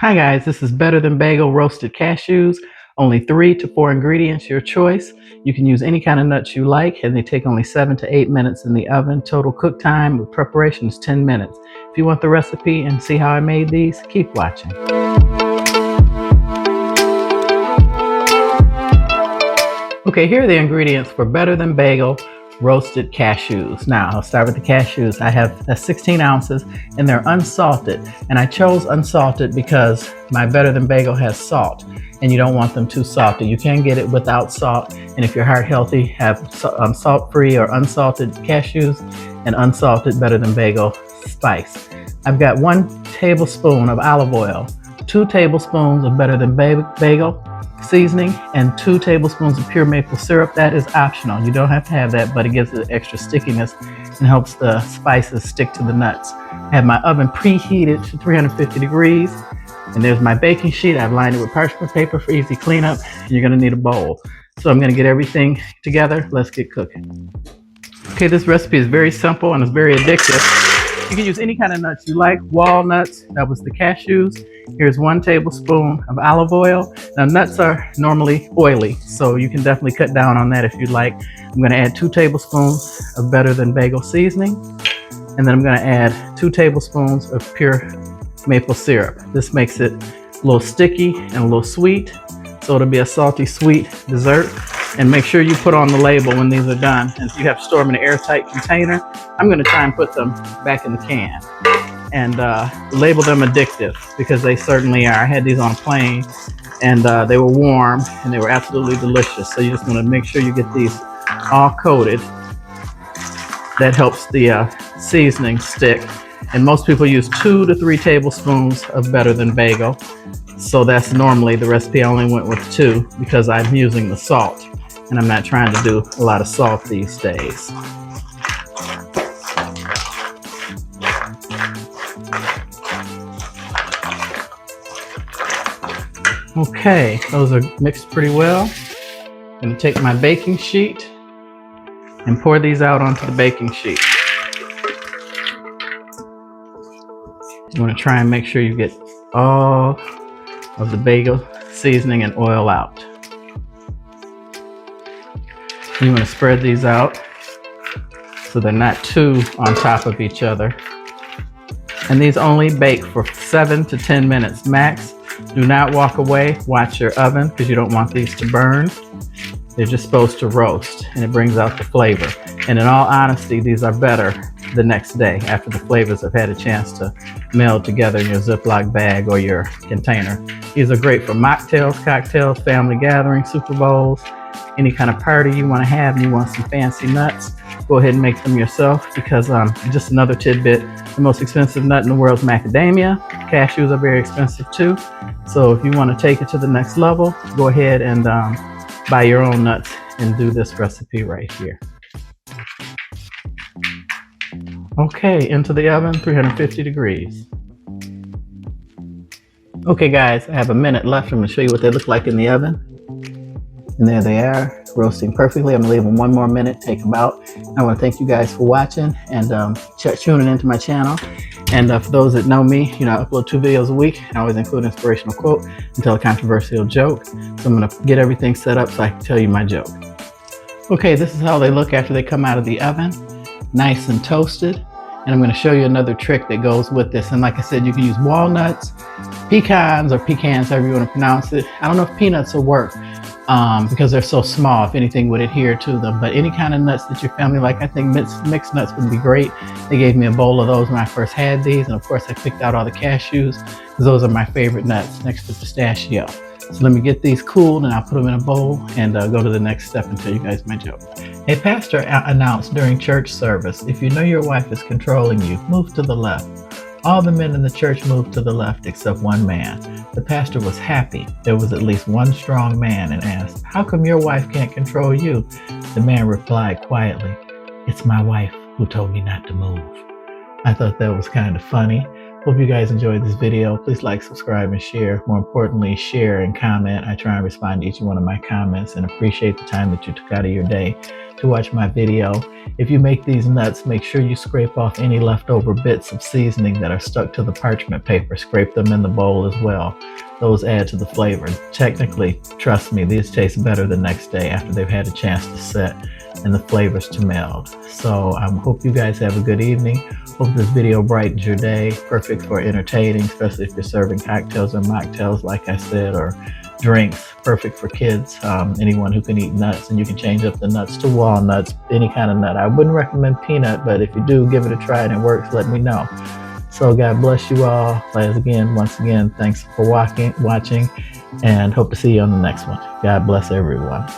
Hi guys, this is Better Than Bagel roasted cashews. Only 3 to 4 ingredients, your choice. You can use any kind of nuts you like, and they take only 7 to 8 minutes in the oven. Total cook time with preparation is 10 minutes. If you want the recipe and see how I made these, keep watching. Okay, here are the ingredients for Better Than Bagel roasted cashews. Now, I'll start with the cashews. I have 16 ounces and they're unsalted. And I chose unsalted because my Better Than Bagel has salt and you don't want them too salty. You can get it without salt. And if you're heart healthy, have salt-free or unsalted cashews and unsalted Better Than Bagel spice. I've got 1 tablespoon of olive oil, 2 tablespoons of Better Than Bagel seasoning, and 2 tablespoons of pure maple syrup. That is optional. You don't have to have that, but it gives it extra stickiness and helps the spices stick to the nuts. I have my oven preheated to 350 degrees, and there's my baking sheet. I've lined it with parchment paper for easy cleanup. You're gonna need a bowl. So I'm gonna get everything together. Let's get cooking. Okay, this recipe is very simple and it's very addictive. You can use any kind of nuts you like. Walnuts, that was the cashews. Here's 1 tablespoon of olive oil. Now nuts are normally oily, so you can definitely cut down on that if you'd like. I'm gonna add 2 tablespoons of Better Than Bagel seasoning. And then I'm gonna add 2 tablespoons of pure maple syrup. This makes it a little sticky and a little sweet, so it'll be a salty sweet dessert. And make sure you put on the label when these are done. And if you have to store them in an airtight container, I'm gonna try and put them back in the can. And label them addictive, because they certainly are. I had these on a plane and they were warm and they were absolutely delicious. So you just wanna make sure you get these all coated. That helps the seasoning stick. And most people use 2 to 3 tablespoons of Better Than Bagel. So that's normally the recipe. I only went with 2 because I'm using the salt. And I'm not trying to do a lot of salt these days. Okay, those are mixed pretty well. I'm gonna take my baking sheet and pour these out onto the baking sheet. You wanna try and make sure you get all of the bagel seasoning and oil out. You want to spread these out so they're not too on top of each other. And these only bake for 7 to 10 minutes max. Do not walk away. Watch your oven because you don't want these to burn. They're just supposed to roast and it brings out the flavor. And in all honesty, these are better the next day after the flavors have had a chance to meld together in your Ziploc bag or your container. These are great for mocktails, cocktails, family gatherings, Super Bowls, any kind of party you want to have and you want some fancy nuts. Go ahead and make them yourself, because just another tidbit, the most expensive nut in the world is macadamia. Cashews are very expensive too. So if you want to take it to the next level, go ahead and buy your own nuts and do this recipe right here. Okay, into the oven, 350 degrees. Okay guys, I have a minute left. I'm gonna show you what they look like in the oven. And there they are, roasting perfectly. I'm gonna leave them 1 more minute, take them out. I wanna thank you guys for watching and tuning into my channel. And for those that know me, you know, I upload 2 videos a week. I always include an inspirational quote and tell a controversial joke. So I'm gonna get everything set up so I can tell you my joke. Okay, this is how they look after they come out of the oven. Nice and toasted. And I'm gonna show you another trick that goes with this. And like I said, you can use walnuts, pecans, or pecans, however you wanna pronounce it. I don't know if peanuts will work because they're so small, if anything would adhere to them. But any kind of nuts that your family like, I think mixed nuts would be great. They gave me a bowl of those when I first had these. And of course I picked out all the cashews because those are my favorite nuts next to pistachio. So let me get these cooled and I'll put them in a bowl and go to the next step and tell you guys my joke. A pastor announced during church service, if you know your wife is controlling you, move to the left. All the men in the church moved to the left except 1 man. The pastor was happy. There was at least 1 strong man and asked, how come your wife can't control you? The man replied quietly, it's my wife who told me not to move. I thought that was kind of funny. Hope you guys enjoyed this video. Please like, subscribe, and share. More importantly, share and comment. I try and respond to each one of my comments and appreciate the time that you took out of your day to watch my video. If you make these nuts, make sure you scrape off any leftover bits of seasoning that are stuck to the parchment paper. Scrape them in the bowl as well. Those add to the flavor. Technically, trust me, these taste better the next day after they've had a chance to set and the flavors to meld. So I hope you guys have a good evening. Hope this video brightens your day. Perfect for entertaining, especially if you're serving cocktails or mocktails, like I said, or drinks. Perfect for kids, anyone who can eat nuts, and you can change up the nuts to walnuts, any kind of nut. I wouldn't recommend peanut, but if you do, give it a try and it works, let me know. So God bless you all. Once again, thanks for watching, and hope to see you on the next one. God bless everyone.